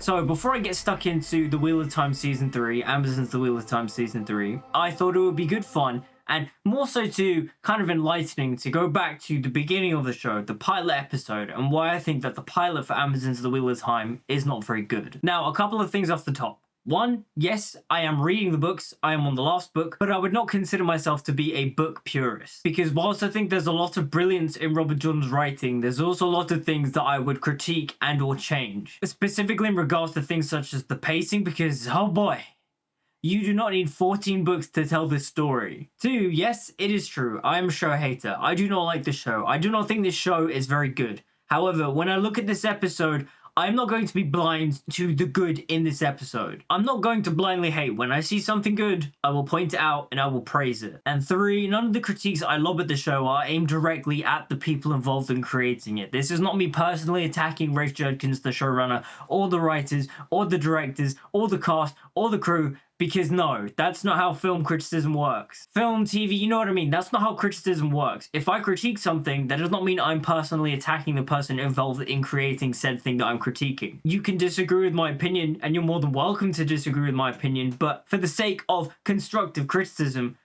So before I get stuck into The Wheel of Time Season 3, Amazon's The Wheel of Time Season 3, I thought it would be good fun and more so to kind of enlightening to go back to the beginning of the show, the pilot episode, and why I think that the pilot for Amazon's The Wheel of Time is not very good. Now, a couple of things off the top. One, yes, I am reading the books, I am on the last book, but I would not consider myself to be a book purist. Because whilst I think there's a lot of brilliance in Robert Jordan's writing, there's also a lot of things that I would critique and or change. Specifically in regards to things such as the pacing, because, oh boy, you do not need 14 books to tell this story. 2, yes, it is true, I am a show hater. I do not like this show. I do not think this show is very good. However, when I look at this episode, I'm not going to be blind to the good in this episode. I'm not going to blindly hate. When I see something good, I will point it out and I will praise it. And 3, none of the critiques I lob at the show are aimed directly at the people involved in creating it. This is not me personally attacking Rafe Judkins, the showrunner, or the writers, or the directors, or the cast, or the crew, because no, that's not how film criticism works. Film, TV, you know what I mean? That's not how criticism works. If I critique something, that does not mean I'm personally attacking the person involved in creating said thing that I'm critiquing. You can disagree with my opinion, and you're more than welcome to disagree with my opinion, but for the sake of constructive criticism,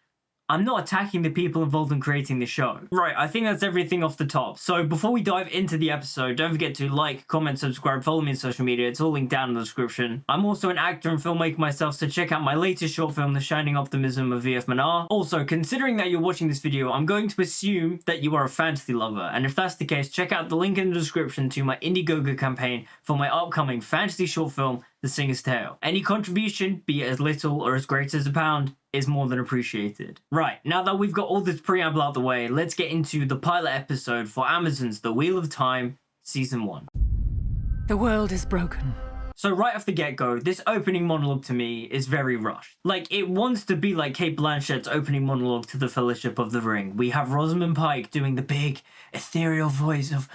I'm not attacking the people involved in creating the show. Right, I think that's everything off the top. So before we dive into the episode, don't forget to like, comment, subscribe, follow me on social media. It's all linked down in the description. I'm also an actor and filmmaker myself, so check out my latest short film, The Shining Optimism of V.F. Manar. Also, considering that you're watching this video, I'm going to assume that you are a fantasy lover. And if that's the case, check out the link in the description to my Indiegogo campaign for my upcoming fantasy short film, The Singer's Tale. Any contribution, be it as little or as great as £1, is more than appreciated. Right, now that we've got all this preamble out the way, let's get into the pilot episode for Amazon's The Wheel of Time Season 1. The world is broken. So right off the get-go, this opening monologue to me is very rushed. Like, it wants to be like Cate Blanchett's opening monologue to The Fellowship of the Ring. We have Rosamund Pike doing the big, ethereal voice of,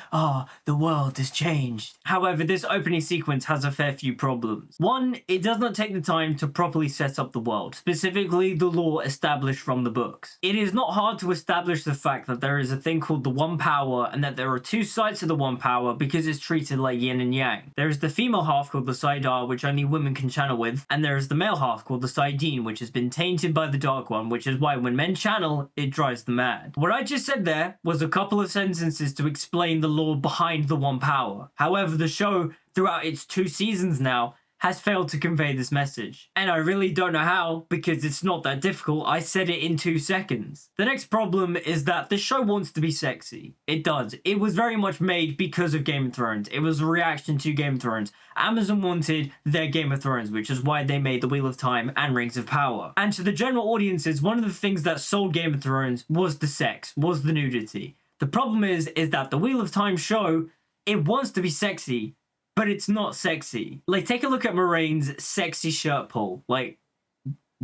the world has changed. However, this opening sequence has a fair few problems. One, it does not take the time to properly set up the world, specifically the lore established from the books. It is not hard to establish the fact that there is a thing called the One Power, and that there are 2 sides of the One Power because it's treated like yin and yang. There is the female half called the Saidar, which only women can channel with, and there is the male half called the Saidin, which has been tainted by the Dark One, which is why when men channel, it drives them mad. What I just said there was a couple of sentences to explain the lore behind the One Power. However, the show, throughout its 2 seasons now, has failed to convey this message. And I really don't know how, because it's not that difficult. I said it in 2 seconds. The next problem is that the show wants to be sexy. It does. It was very much made because of Game of Thrones. It was a reaction to Game of Thrones. Amazon wanted their Game of Thrones, which is why they made The Wheel of Time and Rings of Power. And to the general audiences, one of the things that sold Game of Thrones was the sex, was the nudity. The problem is that the Wheel of Time show, it wants to be sexy, but it's not sexy. Like, take a look at Moiraine's sexy shirt pull. Like,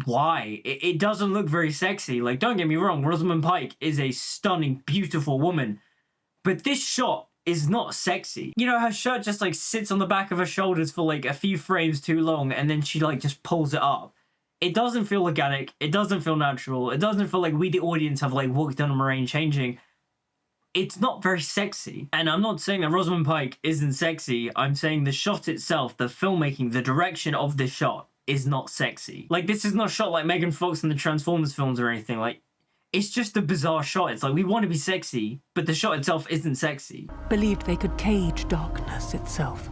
why? It doesn't look very sexy. Like, don't get me wrong, Rosamund Pike is a stunning, beautiful woman. But this shot is not sexy. You know, her shirt just, like, sits on the back of her shoulders for, like, a few frames too long, and then she, like, just pulls it up. It doesn't feel organic. It doesn't feel natural. It doesn't feel like we, the audience, have, like, walked on a Moiraine changing. It's not very sexy. And I'm not saying that Rosamund Pike isn't sexy. I'm saying the shot itself, the filmmaking, the direction of this shot is not sexy. Like, this is not shot like Megan Fox in the Transformers films or anything. Like, it's just a bizarre shot. It's like, we want to be sexy, but the shot itself isn't sexy. Believed they could cage darkness itself.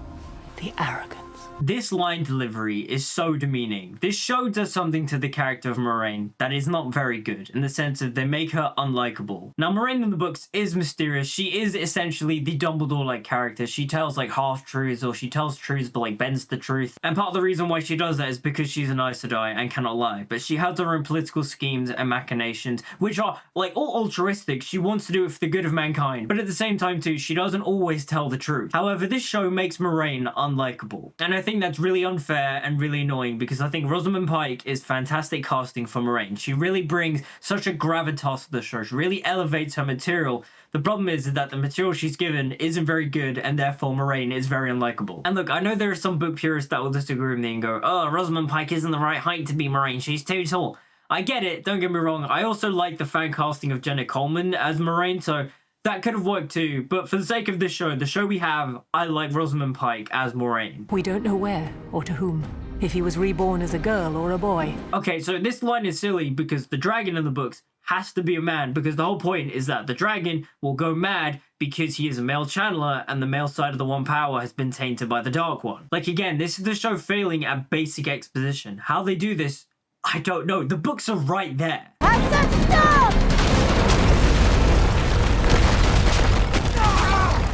The arrogance. This line delivery is so demeaning. This show does something to the character of Moiraine that is not very good, in the sense of they make her unlikable. Now, Moiraine in the books is mysterious. She is essentially the Dumbledore-like character. She tells, like, half-truths, or she tells truths but, like, bends the truth. And part of the reason why she does that is because she's an Aes Sedai and cannot lie. But she has her own political schemes and machinations, which are, like, all altruistic. She wants to do it for the good of mankind. But at the same time, too, she doesn't always tell the truth. However, this show makes Moiraine unlikable. And I think that's really unfair and really annoying, because I think Rosamund Pike is fantastic casting for Moiraine. She really brings such a gravitas to the show. She really elevates her material. The problem is that the material she's given isn't very good, and therefore Moiraine is very unlikable. And look, I know there are some book purists that will disagree with me and go, oh, Rosamund Pike isn't the right height to be Moiraine. She's too tall. I get it, don't get me wrong. I also like the fan casting of Jenna Coleman as Moiraine, so that could have worked too, but for the sake of this show, the show we have, I like Rosamund Pike as Moraine. We don't know where or to whom. If he was reborn as a girl or a boy. Okay, so this line is silly because the dragon in the books has to be a man, because the whole point is that the dragon will go mad because he is a male channeler and the male side of the One Power has been tainted by the Dark One. Like, again, this is the show failing at basic exposition. How they do this, I don't know. The books are right there.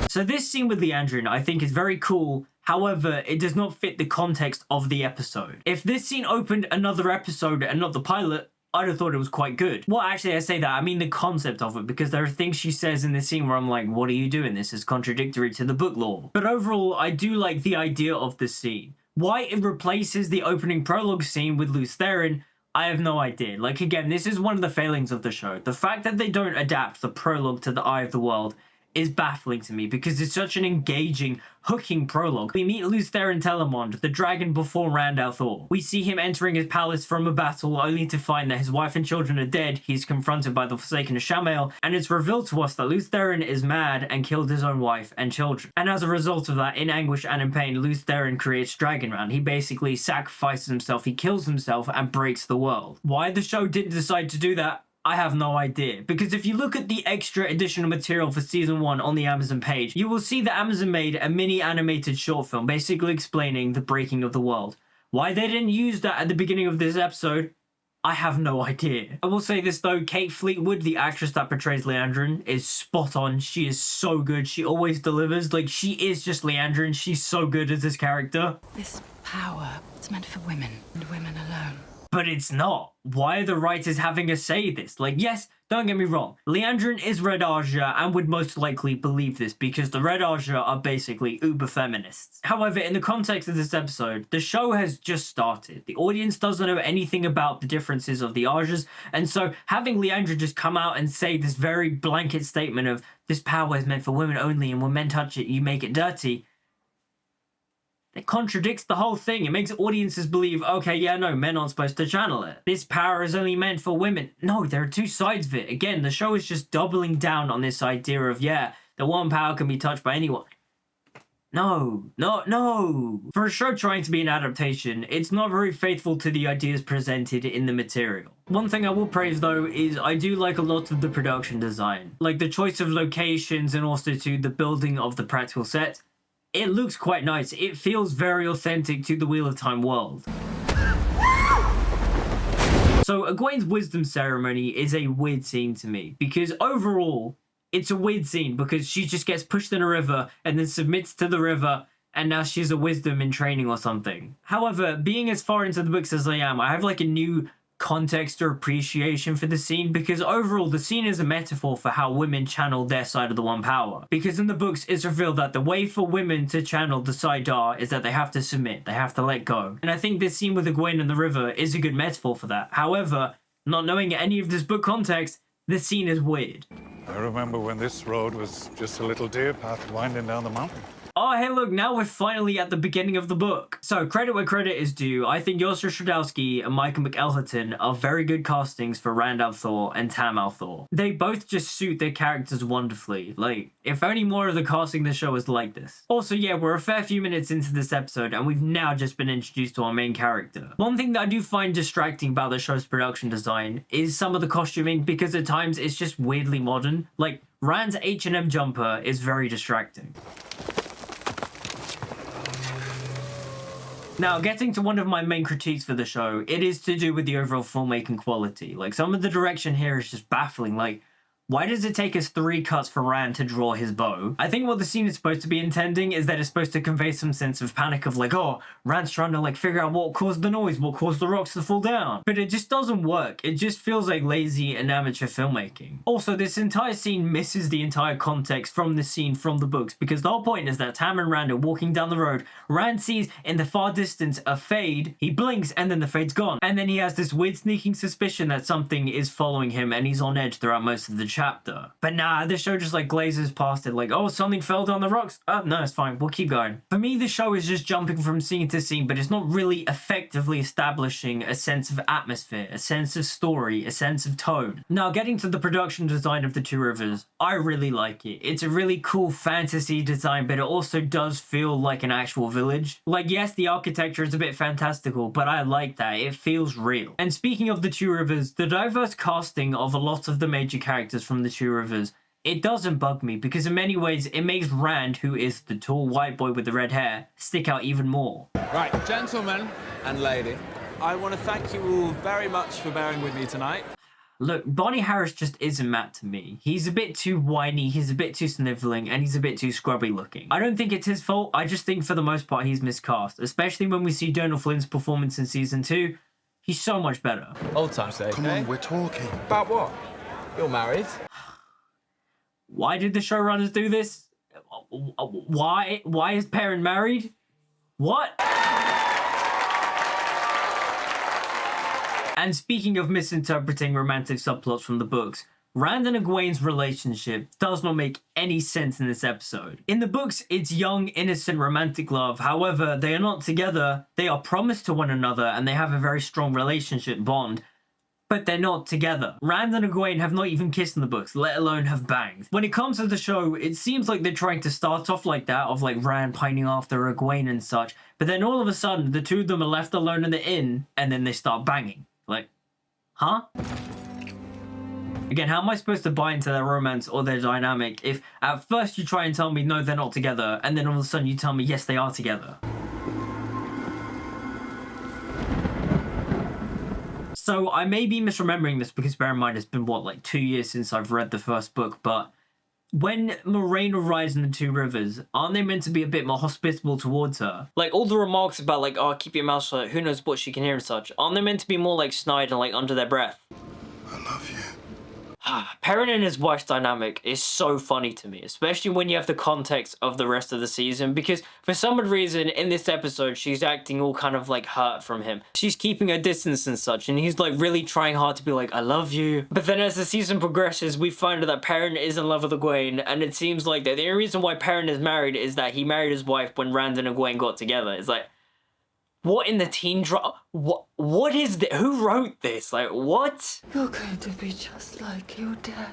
So this scene with Leandrin I think is very cool. However, it does not fit the context of the episode. If this scene opened another episode and not the pilot, I'd have thought it was quite good. Well, actually, I say that, I mean the concept of it, because there are things she says in this scene where I'm like, what are you doing? This is contradictory to the book lore. But overall, I do like the idea of this scene. Why it replaces the opening prologue scene with Lews Therin, I have no idea. Like, again, this is one of the failings of the show. The fact that they don't adapt the prologue to the Eye of the World is baffling to me, because it's such an engaging, hooking prologue. We meet Lews Therin Telamond, the dragon before Rand al'Thor. We see him entering his palace from a battle only to find that his wife and children are dead. He's confronted by the Forsaken Shamael, and it's revealed to us that Lews Therin is mad and killed his own wife and children. And as a result of that, in anguish and in pain, Lews Therin creates Dragonrand. He basically sacrifices himself, he kills himself, and breaks the world. Why the show didn't decide to do that, I have no idea, because if you look at the extra additional material for season 1 on the Amazon page, you will see that Amazon made a mini animated short film basically explaining the breaking of the world. Why they didn't use that at the beginning of this episode, I have no idea. I will say this though, Kate Fleetwood, the actress that portrays Leandrin, is spot on. She is so good. She always delivers. Like, she is just Leandrin. She's so good as this character. This power, it's meant for women and women alone. But it's not. Why are the writers having us say this? Like, yes, don't get me wrong. Leandrin is Red Arja and would most likely believe this because the Red Arja are basically uber feminists. However, in the context of this episode, the show has just started. The audience doesn't know anything about the differences of the Arjas, and so having Leandrin just come out and say this very blanket statement of this power is meant for women only and when men touch it, you make it dirty, it contradicts the whole thing. It makes audiences believe, okay, yeah, no, men aren't supposed to channel it. This power is only meant for women. No, there are two sides of it. Again, the show is just doubling down on this idea of, yeah, the One Power can be touched by anyone. No. For a show trying to be an adaptation, it's not very faithful to the ideas presented in the material. One thing I will praise though is I do like a lot of the production design. Like the choice of locations and also to the building of the practical set. It looks quite nice. It feels very authentic to the Wheel of Time world. So Egwene's wisdom ceremony is a weird scene to me because overall it's a weird scene because she just gets pushed in a river and then submits to the river and now she's a wisdom in training or something. However, being as far into the books as I am, I have like a new context or appreciation for the scene because overall the scene is a metaphor for how women channel their side of the One Power. Because in the books it's revealed that the way for women to channel the Saidar is that they have to submit, they have to let go. And I think this scene with Egwene in the river is a good metaphor for that. However, not knowing any of this book context, this scene is weird. I remember when this road was just a little deer path winding down the mountain. Oh, hey, look, now we're finally at the beginning of the book. So, credit where credit is due. I think Yosser Stradowski and Michael McElhatton are very good castings for Rand al'Thor and Tam al'Thor. They both just suit their characters wonderfully. Like, if only more of the casting the show was like this. Also, yeah, we're a fair few minutes into this episode, and we've now just been introduced to our main character. One thing that I do find distracting about the show's production design is some of the costuming, because at times it's just weirdly modern. Like, Rand's H&M jumper is very distracting. Now, getting to one of my main critiques for the show, it is to do with the overall filmmaking quality. Like, some of the direction here is just baffling. Like, why does it take us 3 cuts for Rand to draw his bow? I think what the scene is supposed to be intending is that it's supposed to convey some sense of panic of like, oh, Rand's trying to like figure out what caused the noise, what caused the rocks to fall down. But it just doesn't work. It just feels like lazy and amateur filmmaking. Also, this entire scene misses the entire context from the scene from the books because the whole point is that Tam and Rand are walking down the road. Rand sees in the far distance a fade. He blinks and then the fade's gone. And then he has this weird sneaking suspicion that something is following him and he's on edge throughout most of the chapter. chapter. But nah, the show just like glazes past it like, oh, something fell down the rocks. Oh, no, it's fine. We'll keep going. For me, the show is just jumping from scene to scene, but it's not really effectively establishing a sense of atmosphere, a sense of story, a sense of tone. Now, getting to the production design of the Two Rivers, I really like it. It's a really cool fantasy design, but it also does feel like an actual village. Like, yes, the architecture is a bit fantastical, but I like that. It feels real. And speaking of the Two Rivers, the diverse casting of a lot of the major characters from the Two Rivers, it doesn't bug me because in many ways it makes Rand, who is the tall white boy with the red hair, stick out even more. Right, gentlemen and lady, I want to thank you all very much for bearing with me tonight. Look, Bonnie Harris just isn't Matt to me. He's a bit too whiny, he's a bit too sniveling, and he's a bit too scrubby looking. I don't think it's his fault, I just think for the most part he's miscast, especially when we see Donald Flynn's performance in season 2. He's so much better. Old time's sake, Come on, we're talking. About what? You're married. Why did the showrunners do this? Why is Perrin married? What? And speaking of misinterpreting romantic subplots from the books, Rand and Egwene's relationship does not make any sense in this episode. In the books, it's young, innocent, romantic love. However, they are not together. They are promised to one another and they have a very strong relationship bond. But they're not together. Rand and Egwene have not even kissed in the books, let alone have banged. When it comes to the show, it seems like they're trying to start off like that, of like Rand pining after Egwene and such, but then all of a sudden, the two of them are left alone in the inn, and then they start banging. Like, huh? Again, how am I supposed to buy into their romance or their dynamic if at first you try and tell me, no, they're not together, and then all of a sudden you tell me, yes, they are together? So I may be misremembering this because bear in mind it's been, what, like 2 years since I've read the first book, but when Moraine arrives in the Two Rivers, aren't they meant to be a bit more hospitable towards her? Like, all the remarks about, like, oh, keep your mouth shut, who knows what she can hear and such, aren't they meant to be more, like, snide and, like, under their breath? I love you. Perrin and his wife's dynamic is so funny to me, especially when you have the context of the rest of the season, because for some odd reason in this episode she's acting all kind of like hurt from him. She's keeping her distance and such, and he's like really trying hard to be like, I love you. But then as the season progresses, we find out that Perrin is in love with Egwene, and it seems like that the only reason why Perrin is married is that he married his wife when Rand and Egwene got together. It's like, what in the teen drama? What is this? Who wrote this? Like, what? You're going to be just like your dad.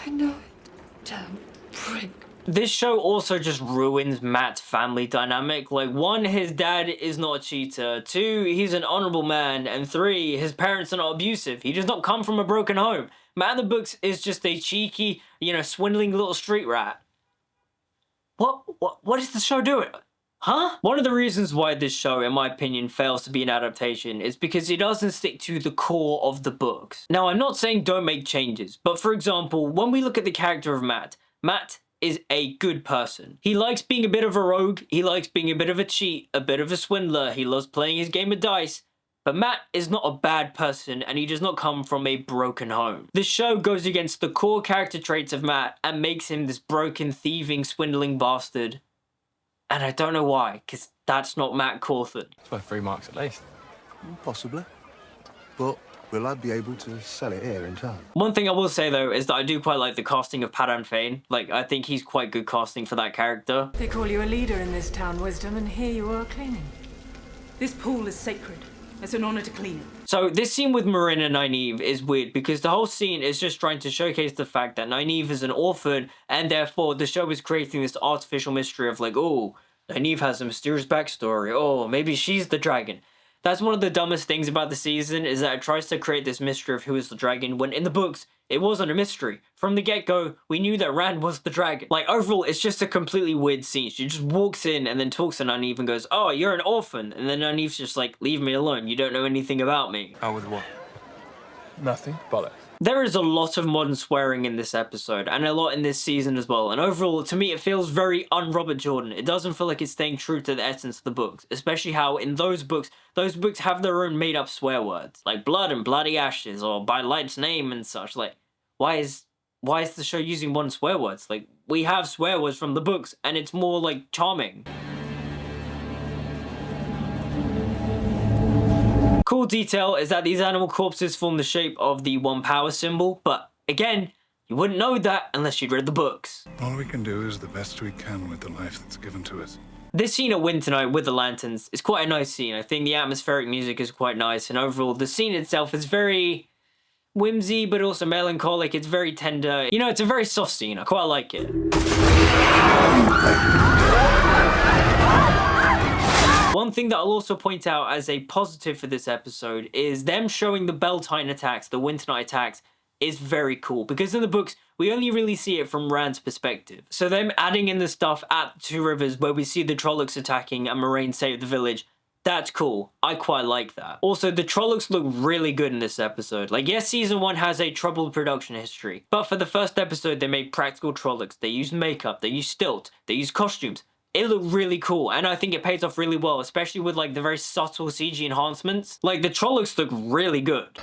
I know it. Damn prick. This show also just ruins Matt's family dynamic. Like, 1, his dad is not a cheater. 2, he's an honorable man. And 3, his parents are not abusive. He does not come from a broken home. Matt in the books is just a cheeky, you know, swindling little street rat. What is the show doing? Huh? One of the reasons why this show, in my opinion, fails to be an adaptation is because it doesn't stick to the core of the books. Now, I'm not saying don't make changes, but for example, when we look at the character of Matt, Matt is a good person. He likes being a bit of a rogue, he likes being a bit of a cheat, a bit of a swindler, he loves playing his game of dice, but Matt is not a bad person and he does not come from a broken home. This show goes against the core character traits of Matt and makes him this broken, thieving, swindling bastard. And I don't know why, because that's not Matt Cawthon. It's worth 3 marks at least. Possibly. But will I be able to sell it here in town? One thing I will say, though, is that I do quite like the casting of Padan Fain. Like, I think he's quite good casting for that character. They call you a leader in this town, Wisdom, and here you are cleaning. This pool is sacred. It's an honor to clean it. So this scene with Marin and Nynaeve is weird because the whole scene is just trying to showcase the fact that Nynaeve is an orphan and therefore the show is creating this artificial mystery of like, oh, Nynaeve has a mysterious backstory. Oh, maybe she's the dragon. That's one of the dumbest things about the season is that it tries to create this mystery of who is the dragon when in the books, it wasn't a mystery. From the get-go, we knew that Rand was the dragon. Like, overall, it's just a completely weird scene. She just walks in and then talks to Nynaeve and goes, oh, you're an orphan. And then Nynaeve's just like, leave me alone. You don't know anything about me. Oh, with what? Nothing. Bollocks. There is a lot of modern swearing in this episode, and a lot in this season as well, and overall, to me, it feels very un-Robert Jordan. It doesn't feel like it's staying true to the essence of the books, especially how in those books have their own made-up swear words, like blood and bloody ashes, or by Light's name and such. Like, why is the show using modern swear words? Like, we have swear words from the books, and it's more, like, charming. Cool detail is that these animal corpses form the shape of the One Power symbol, but again, you wouldn't know that unless you'd read the books. All we can do is the best we can with the life that's given to us. This scene at Winter Night with the lanterns is quite a nice scene. I think the atmospheric music is quite nice, and overall the scene itself is very whimsy but also melancholic. It's very tender. You know, it's a very soft scene. I quite like it. One thing that I'll also point out as a positive for this episode is them showing the Beltane attacks, the Winter Night attacks, is very cool, because in the books we only really see it from Rand's perspective. So them adding in the stuff at Two Rivers where we see the Trollocs attacking and Moraine save the village, that's cool. I quite like that. Also, the Trollocs look really good in this episode. Like, yes, season 1 has a troubled production history, but for the first episode they made practical Trollocs. They used makeup, they used stilt, they used costumes. It looked really cool, and I think it pays off really well, especially with like the very subtle CG enhancements. Like, the Trollocs look really good.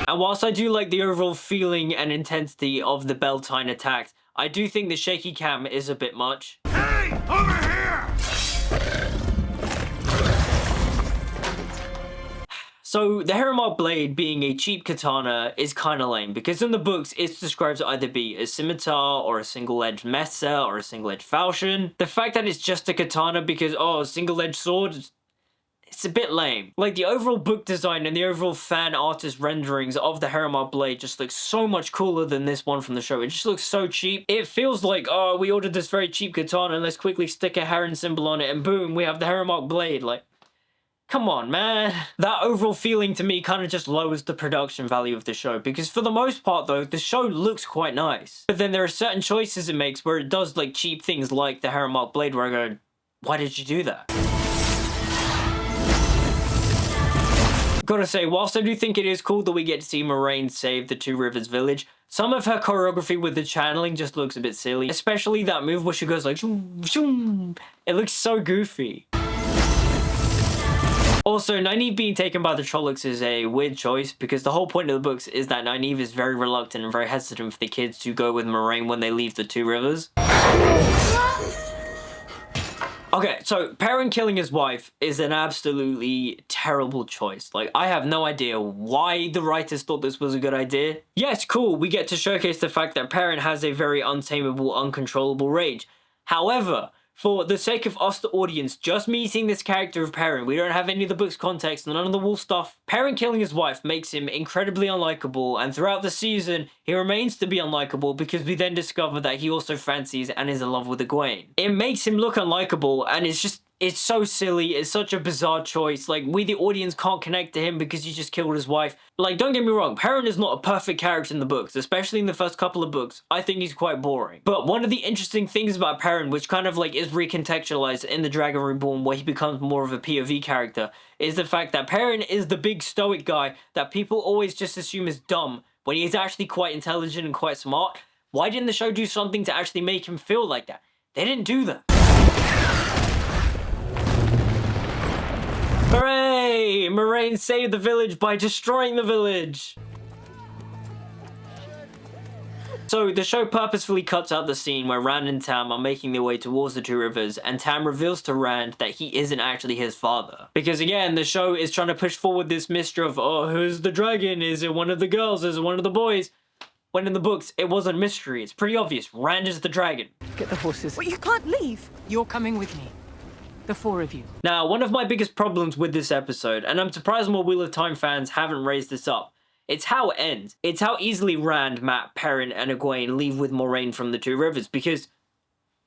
And whilst I do like the overall feeling and intensity of the Beltane attacks, I do think the shaky cam is a bit much. Hey, over here! So the Heramark blade being a cheap katana is kind of lame, because in the books it's described to either be a scimitar or a single-edged mesa or a single-edged falchion. The fact that it's just a katana because, oh, a single-edged sword, it's a bit lame. Like, the overall book design and the overall fan artist renderings of the Heramark blade just looks so much cooler than this one from the show. It just looks so cheap. It feels like, oh, we ordered this very cheap katana and let's quickly stick a heron symbol on it and boom, we have the Heramark blade. Like, come on, man. That overall feeling to me kind of just lowers the production value of the show, because for the most part though, the show looks quite nice. But then there are certain choices it makes where it does like cheap things like the Heramark blade where I go, why did you do that? Gotta say, whilst I do think it is cool that we get to see Moraine save the Two Rivers village, some of her choreography with the channeling just looks a bit silly. Especially that move where she goes like, shoom, shoom. It looks so goofy. Also, Nynaeve being taken by the Trollocs is a weird choice, because the whole point of the books is that Nynaeve is very reluctant and very hesitant for the kids to go with Moraine when they leave the Two Rivers. Okay, so Perrin killing his wife is an absolutely terrible choice. Like, I have no idea why the writers thought this was a good idea. Yes, cool, we get to showcase the fact that Perrin has a very untamable, uncontrollable rage. However, for the sake of us, the audience, just meeting this character of Perrin, we don't have any of the book's context, none of the Wolf stuff. Perrin killing his wife makes him incredibly unlikable, and throughout the season, he remains to be unlikable because we then discover that he also fancies and is in love with Egwene. It makes him look unlikable, and it's so silly, it's such a bizarre choice. Like, we the audience can't connect to him because he just killed his wife. Like, don't get me wrong, Perrin is not a perfect character in the books, especially in the first couple of books. I think he's quite boring. But one of the interesting things about Perrin, which kind of like is recontextualized in The Dragon Reborn where he becomes more of a POV character, is the fact that Perrin is the big stoic guy that people always just assume is dumb, when he is actually quite intelligent and quite smart. Why didn't the show do something to actually make him feel like that? They didn't do that. Hooray! Moraine saved the village by destroying the village! So the show purposefully cuts out the scene where Rand and Tam are making their way towards the Two Rivers, and Tam reveals to Rand that he isn't actually his father. Because again, the show is trying to push forward this mystery of, oh, who's the dragon? Is it one of the girls? Is it one of the boys? When in the books, it wasn't mystery. It's pretty obvious. Rand is the dragon. Get the horses. Well, you can't leave. You're coming with me. The four of you. Now, one of my biggest problems with this episode, and I'm surprised more Wheel of Time fans haven't raised this up, it's how it ends. It's how easily Rand, Mat, Perrin, and Egwene leave with Moraine from the Two Rivers, because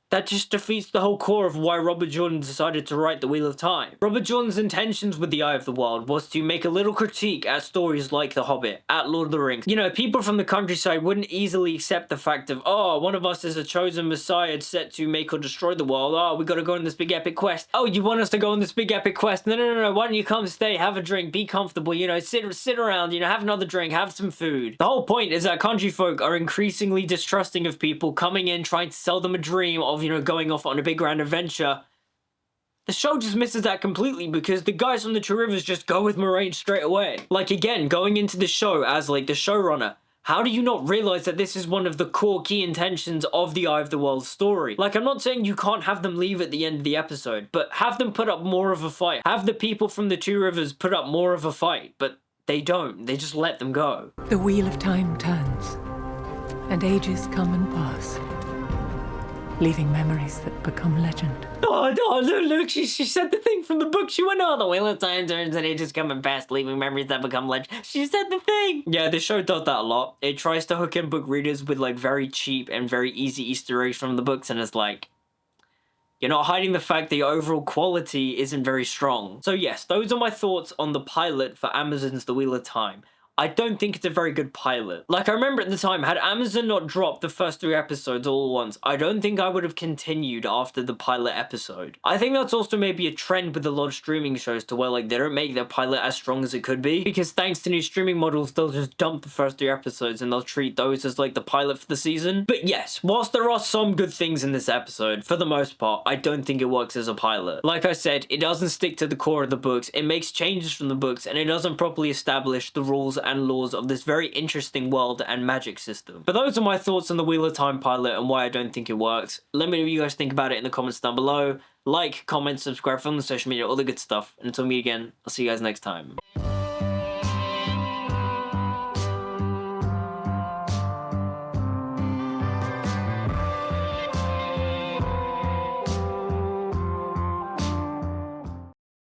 that just defeats the whole core of why Robert Jordan decided to write The Wheel of Time. Robert Jordan's intentions with The Eye of the World was to make a little critique at stories like The Hobbit, at Lord of the Rings. You know, people from the countryside wouldn't easily accept the fact of, oh, one of us is a chosen messiah set to make or destroy the world. Oh, we gotta go on this big epic quest. Oh, you want us to go on this big epic quest? No. Why don't you come stay, have a drink, be comfortable, you know, sit around, you know, have another drink, have some food. The whole point is that country folk are increasingly distrusting of people coming in, trying to sell them a dream of, you know, going off on a big grand adventure. The show just misses that completely because the guys from the Two Rivers just go with Moraine straight away. Like, again, going into the show as like the showrunner, how do you not realize that this is one of the core key intentions of the Eye of the World story? Like, I'm not saying you can't have them leave at the end of the episode, but have them put up more of a fight. Have the people from the Two Rivers put up more of a fight, but they don't. They just let them go. The wheel of time turns, and ages come and pass, leaving memories that become legend. Oh, look, she said the thing from the book. She went, oh, the wheel of time turns and ages come and pass, leaving memories that become legend. She said the thing. Yeah, the show does that a lot. It tries to hook in book readers with, like, very cheap and very easy Easter eggs from the books, and it's like, you're not hiding the fact that your overall quality isn't very strong. So yes, those are my thoughts on the pilot for Amazon's The Wheel of Time. I don't think it's a very good pilot. Like, I remember at the time, had Amazon not dropped the first 3 episodes all at once, I don't think I would have continued after the pilot episode. I think that's also maybe a trend with a lot of streaming shows to where, like, they don't make their pilot as strong as it could be, because thanks to new streaming models, they'll just dump the first 3 episodes and they'll treat those as, like, the pilot for the season. But yes, whilst there are some good things in this episode, for the most part, I don't think it works as a pilot. Like I said, it doesn't stick to the core of the books, it makes changes from the books, and it doesn't properly establish the rules and laws of this very interesting world and magic system. But those are my thoughts on the Wheel of Time pilot and why I don't think it works. Let me know what you guys think about it in the comments down below. Like, comment, subscribe, follow on the social media, all the good stuff. And until me again, I'll see you guys next time.